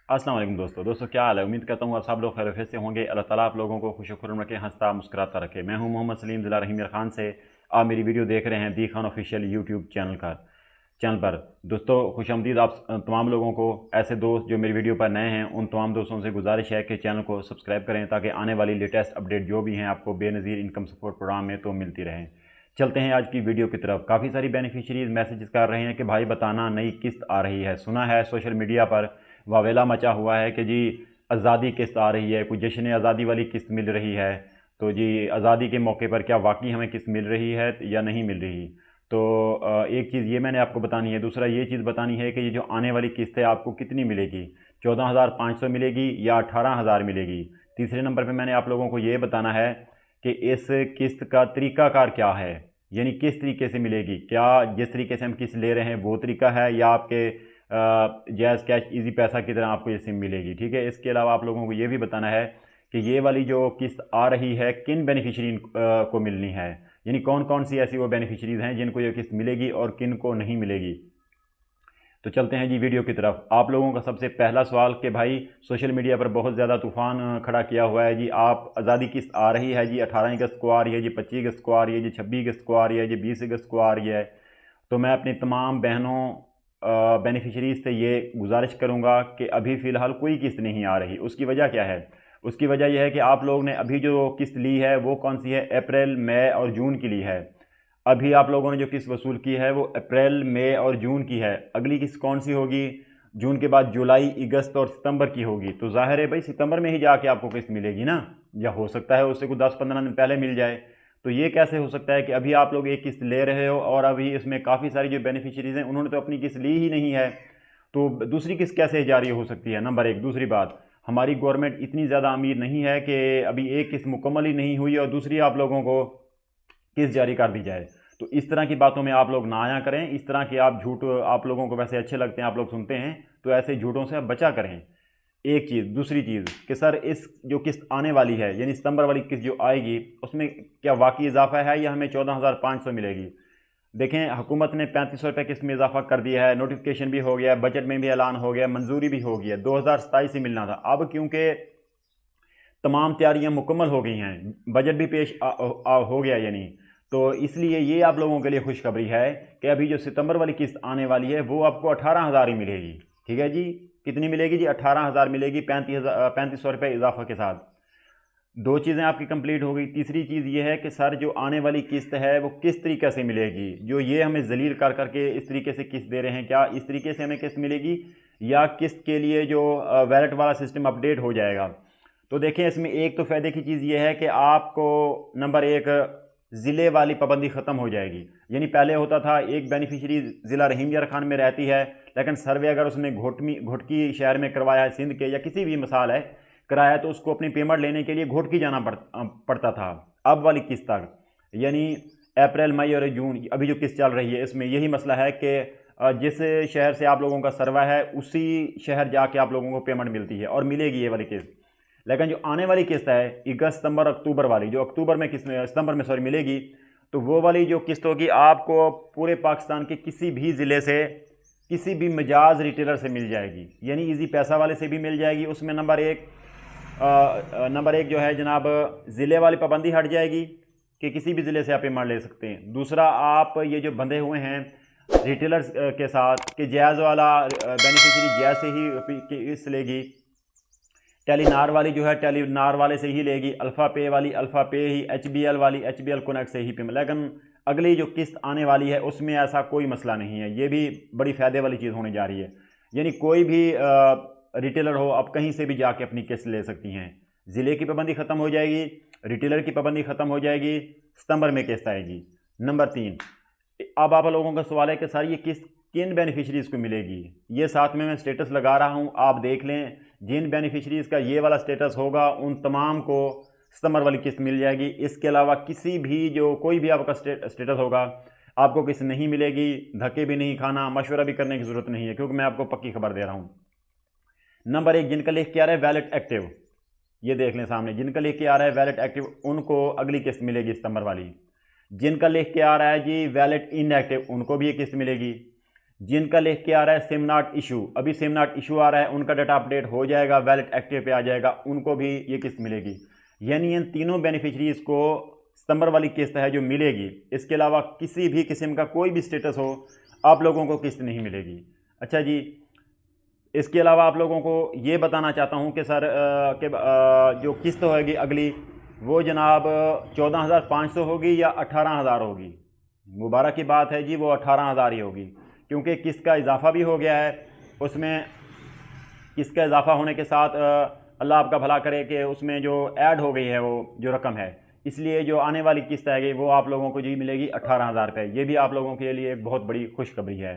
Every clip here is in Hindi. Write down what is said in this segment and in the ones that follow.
अस्सलाम वालेकुम दोस्तों क्या हाल है। उम्मीद करता हूँ आप सब लोग खैरियत से होंगे। अल्लाह ताला आप लोगों को खुश-खुर्रम रखे, हंसता मुस्कुराता रखे। मैं हूँ मोहम्मद सलीम ज़िला रहीम खान से। आप मेरी वीडियो देख रहे हैं दी खान ऑफिशियल यूट्यूब चैनल पर। दोस्तों खुशामदीद आप तमाम लोगों को। ऐसे दोस्त जो मेरी वीडियो पर नए हैं उन तमाम दोस्तों से गुजारिश है कि चैनल को सब्सक्राइब करें ताकि आने वाली लेटेस्ट अपडेट जो भी हैं आपको बेनज़ीर इनकम सपोर्ट प्रोग्राम में तो मिलती रहें। चलते हैं आज की वीडियो की तरफ। काफ़ी सारी बेनिफिशरीज मैसेजेस कर रहे हैं कि भाई बताना नई किस्त आ रही है। सुना है सोशल मीडिया पर वावेला मचा हुआ है कि जी आज़ादी किस्त आ रही है, कोई जश्न आज़ादी वाली किस्त मिल रही है। तो जी आज़ादी के मौके पर क्या वाकई हमें किस्त मिल रही है या नहीं मिल रही। तो एक चीज़ ये मैंने आपको बतानी है। दूसरा ये चीज़ बतानी है कि ये जो आने वाली किस्त है आपको कितनी मिलेगी, 14,500 मिलेगी या 18,000 मिलेगी। तीसरे नंबर पे मैंने आप लोगों को ये बताना है कि इस किस्त का तरीक़ाकार क्या है, यानी किस तरीके से मिलेगी। क्या जिस तरीके से हम किस्त ले रहे हैं वो तरीका है या आपके जैज़ कैश इजी पैसा की तरह आपको ये सिम मिलेगी। ठीक है, इसके अलावा आप लोगों को ये भी बताना है कि ये वाली जो किस्त आ रही है किन बेनिफिशरी को मिलनी है, यानी कौन कौन सी ऐसी वो बेनिफिशरीज़ हैं जिनको ये किस्त मिलेगी और किन को नहीं मिलेगी। तो चलते हैं जी वीडियो की तरफ। आप लोगों का सबसे पहला सवाल कि भाई सोशल मीडिया पर बहुत ज़्यादा तूफ़ान खड़ा किया हुआ है जी। आप आज़ादी किस्त आ रही है जी, 18 अगस्त को आ रही है जी, 25 अगस्त को आ रही है जी, 26 अगस्त को आ रही है जी, 20 अगस्त को आ रही है। तो मैं अपनी तमाम बहनों बेनिफिशरीज़ से ये गुजारिश करूँगा कि अभी फ़िलहाल कोई किस्त नहीं आ रही। उसकी वजह क्या है? उसकी वजह यह है कि आप लोग ने अभी जो किस्त ली है वो कौन सी है, अप्रैल मई और जून की ली है। अभी आप लोगों ने जो किस्त वसूल की है वो अप्रैल मई और जून की है। अगली किस्त कौन सी होगी? जून के बाद जुलाई, अगस्त और सितंबर की होगी। तो जाहिर है भाई सितंबर में ही जाके आपको किस्त मिलेगी ना, या हो सकता है उससे कुछ 10-15 दिन पहले मिल जाए। तो ये कैसे हो सकता है कि अभी आप लोग एक किस्त ले रहे हो और अभी इसमें काफ़ी सारी जो बेनिफिशरीज़ हैं उन्होंने तो अपनी किस्त ली ही नहीं है। तो दूसरी किस्त कैसे जारी हो सकती है, नंबर एक। दूसरी बात, हमारी गवर्नमेंट इतनी ज़्यादा अमीर नहीं है कि अभी एक किस्त मुकम्मल ही नहीं हुई और दूसरी आप लोगों को किस्त जारी कर दी जाए। तो इस तरह की बातों में आप लोग ना आया करें। इस तरह के आप झूठ, आप लोगों को वैसे अच्छे लगते हैं, आप लोग सुनते हैं, तो ऐसे झूठों से आप बचा करें। एक चीज़। दूसरी चीज़ कि सर इस जो किस्त आने वाली है यानी सितंबर वाली किस्त जो आएगी उसमें क्या वाकई इजाफा है या हमें 14,500 मिलेगी। देखें, हुकूमत ने 3500 रुपये किस्त में इजाफा कर दिया है, नोटिफिकेशन भी हो गया, बजट में भी ऐलान हो गया, मंजूरी भी हो गई है। 2027 से मिलना था। अब क्योंकि तमाम तैयारियां मुकम्मल हो गई हैं, बजट भी पेश हो गया यानी, तो इसलिए ये आप लोगों के लिए खुशखबरी है कि अभी जो सितंबर वाली किस्त आने वाली है वो आपको 18,000 ही मिलेगी। ठीक है जी, कितनी मिलेगी जी? 18,000 मिलेगी, 3500 रुपये इजाफा के साथ। दो चीज़ें आपकी कंप्लीट हो गई। तीसरी चीज़ ये है कि सर जो आने वाली किस्त है वो किस तरीके से मिलेगी। जो ये हमें जलील कर करके इस तरीके से किस्त दे रहे हैं, क्या इस तरीके से हमें किस्त मिलेगी या किस्त के लिए जो वैलेट वाला सिस्टम अपडेट हो जाएगा। तो देखें, इसमें एक तो फ़ायदे की चीज़ ये है कि आपको नंबर एक ज़िले वाली पाबंदी ख़त्म हो जाएगी। यानी पहले होता था एक बेनिफिशरी ज़िला रहीम यार खान में रहती है, लेकिन सर्वे अगर उसने घोटकी शहर में करवाया है, सिंध के या किसी भी मिसाल है कराया, तो उसको अपनी पेमेंट लेने के लिए घोटकी जाना पड़ता था। अब वाली किस्त तक यानी अप्रैल मई और जून अभी जो किस्त चल रही है इसमें यही मसला है कि जिस शहर से आप लोगों का सर्वा है उसी शहर जाके आप लोगों को पेमेंट मिलती है और मिलेगी ये वाली किस्त। लेकिन जो आने वाली किस्त है अगस्त सितंबर अक्टूबर वाली, जो अक्टूबर में किस्त सितंबर में मिलेगी, तो वो वाली जो किस्त होगी आपको पूरे पाकिस्तान के किसी भी ज़िले से, किसी भी मिजाज रिटेलर से मिल जाएगी। यानी इजी पैसा वाले से भी मिल जाएगी। उसमें नंबर एक जो है जनाब, ज़िले वाली पाबंदी हट जाएगी कि किसी भी ज़िले से आप पेमेंट ले सकते हैं। दूसरा, आप ये जो बंधे हुए हैं रिटेलर्स के साथ कि जैज़ वाला बेनिफिशरी जैज़ से ही किस्त लेगी, टेलीनार वाली जो है टेलीनार वाले से ही लेगी, अल्फ़ा पे वाली अल्फ़ा पे ही, HBL वाली HBL कनेक्ट से ही पेमेंट। लेकिन अगली जो किस्त आने वाली है उसमें ऐसा कोई मसला नहीं है। ये भी बड़ी फ़ायदे वाली चीज़ होने जा रही है। यानी कोई भी रिटेलर हो, आप कहीं से भी जाके अपनी किस्त ले सकती हैं। ज़िले की पाबंदी ख़त्म हो जाएगी, रिटेलर की पाबंदी ख़त्म हो जाएगी, सितंबर में किस्त आएगी। नंबर 3, अब आप लोगों का सवाल है कि सर ये किस्त किन बेनिफिशरीज़ को मिलेगी। ये साथ में मैं स्टेटस लगा रहा हूँ, आप देख लें। जिन बेनिफिशरीज़ का ये वाला स्टेटस होगा उन तमाम को सितंबर वाली किस्त मिल जाएगी। इसके अलावा किसी भी जो कोई भी आपका स्टेटस होगा आपको किस्त नहीं मिलेगी। धक्के भी नहीं खाना, मशवरा भी करने की ज़रूरत नहीं है, क्योंकि मैं आपको पक्की खबर दे रहा हूँ। नंबर एक, जिनका लिख के आ रहा है वैलिड एक्टिव, ये देख लें सामने, जिनका लिख के आ रहा है वैलिड एक्टिव उनको अगली किस्त मिलेगी सितंबर वाली। जिनका लिख के आ रहा है जी वैलिड इनएक्टिव उनको भी ये किस्त मिलेगी। जिनका लिख के आ रहा है सिम नॉट इशू, अभी सिम नॉट इशू आ रहा है, उनका डाटा अपडेट हो जाएगा, वैलिड एक्टिव पे आ जाएगा, उनको भी ये किस्त मिलेगी। यानी इन तीनों बेनिफिशरीज़ को सितंबर वाली किस्त है जो मिलेगी। इसके अलावा किसी भी किस्म का कोई भी स्टेटस हो, आप लोगों को किस्त नहीं मिलेगी। अच्छा जी, इसके अलावा आप लोगों को ये बताना चाहता हूँ कि सर जो किस्त होगी अगली, वो जनाब 14,500 होगी या 18,000 होगी। मुबारक की बात है जी, वो 18,000 ही होगी, क्योंकि किस्त का इजाफा भी हो गया है। उसमें किस्त का इजाफा होने के साथ अल्लाह आपका भला करे कि उसमें जो ऐड हो गई है वो जो रकम है, इसलिए जो आने वाली किस्त आएगी वो आप लोगों को जी मिलेगी 18,000 रुपये। ये भी आप लोगों के लिए एक बहुत बड़ी खुशखबरी है।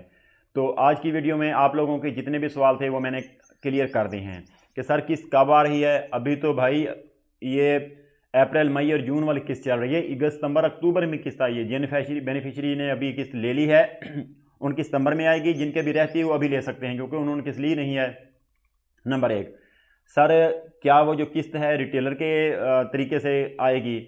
तो आज की वीडियो में आप लोगों के जितने भी सवाल थे वो मैंने क्लियर कर दिए हैं कि सर किस्त कब आ रही है। अभी तो भाई ये अप्रैल मई और जून वाली किस्त चल रही है, अगस्त सितंबर अक्टूबर में किस्त आई है। जिन बेनिफिशरी ने अभी किस्त ले ली है उनकी सितंबर में आएगी, जिनके भी रहती है वो अभी ले सकते हैं क्योंकि उन्होंने किस्त ली नहीं है। नंबर एक, सर क्या वो जो किस्त है रिटेलर के तरीके से आएगी?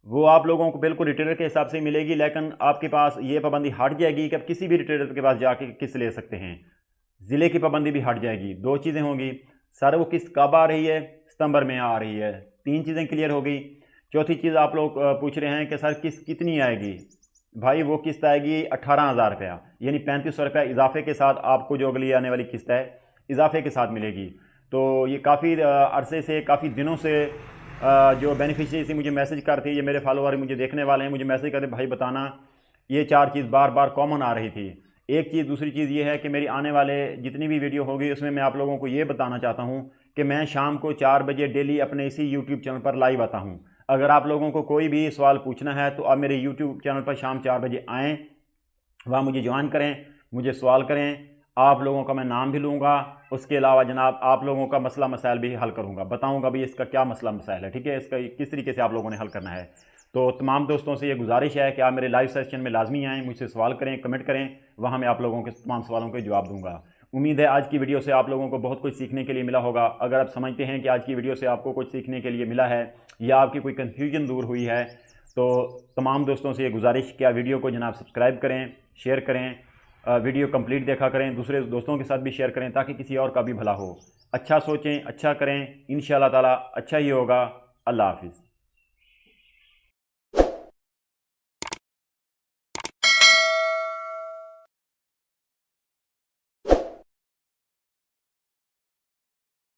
वो आप लोगों को बिल्कुल रिटेलर के हिसाब से मिलेगी, लेकिन आपके पास ये पाबंदी हट जाएगी कि आप किसी भी रिटेलर के पास जाके किस्त ले सकते हैं। ज़िले की पाबंदी भी हट जाएगी। दो चीज़ें होंगी, सर वो किस्त कब आ रही है? सितंबर में आ रही है। तीन चीज़ें क्लियर हो गई। चौथी चीज़ आप लोग पूछ रहे हैं कि सर किस्त कितनी आएगी? भाई वो किस्त आएगी 18,000 रुपया, यानी 3500 रुपया इजाफे के साथ आपको जो अगली आने वाली किस्त है इजाफे के साथ मिलेगी। तो ये काफ़ी अरसे से, काफ़ी दिनों से जो बेनिफिशरी से मुझे मैसेज करते, ये मेरे फॉलोअर मुझे देखने वाले हैं, मुझे मैसेज करते भाई बताना। ये चार चीज़ बार बार कॉमन आ रही थी। एक चीज़, दूसरी चीज़ ये है कि मेरी आने वाले जितनी भी वीडियो होगी उसमें मैं आप लोगों को ये बताना चाहता हूँ कि मैं शाम को 4 बजे डेली अपने इसी यूट्यूब चैनल पर लाइव आता हूँ। अगर आप लोगों को कोई भी सवाल पूछना है तो आप मेरे यूट्यूब चैनल पर शाम 4 बजे आएँ, वहाँ मुझे ज्वाइन करें, मुझे सवाल करें। आप लोगों का मैं नाम भी लूँगा। उसके अलावा जनाब आप लोगों का मसला मसाइल भी हल करूँगा, बताऊँगा भी इसका क्या मसला मसाइल है, ठीक है, इसका किस तरीके से आप लोगों ने हल करना है। तो तमाम दोस्तों से ये गुजारिश है कि आप मेरे लाइव सेशन में लाजमी आएँ, मुझसे सवाल करें, कमेंट करें, वहाँ मैं आप लोगों के तमाम सवालों के जवाब दूँगा। उम्मीद है आज की वीडियो से आप लोगों को बहुत कुछ सीखने के लिए मिला होगा। अगर आप समझते हैं कि आज की वीडियो से आपको कुछ सीखने के लिए मिला है या आपकी कोई कन्फ्यूजन दूर हुई है, तो तमाम दोस्तों से ये गुजारिश कि आप वीडियो को जनाब सब्सक्राइब करें, शेयर करें, वीडियो कंप्लीट देखा करें, दूसरे दोस्तों के साथ भी शेयर करें ताकि किसी और का भी भला हो। अच्छा सोचें, अच्छा करें, इंशाअल्लाह ताला अच्छा ही होगा। अल्लाह हाफिज़।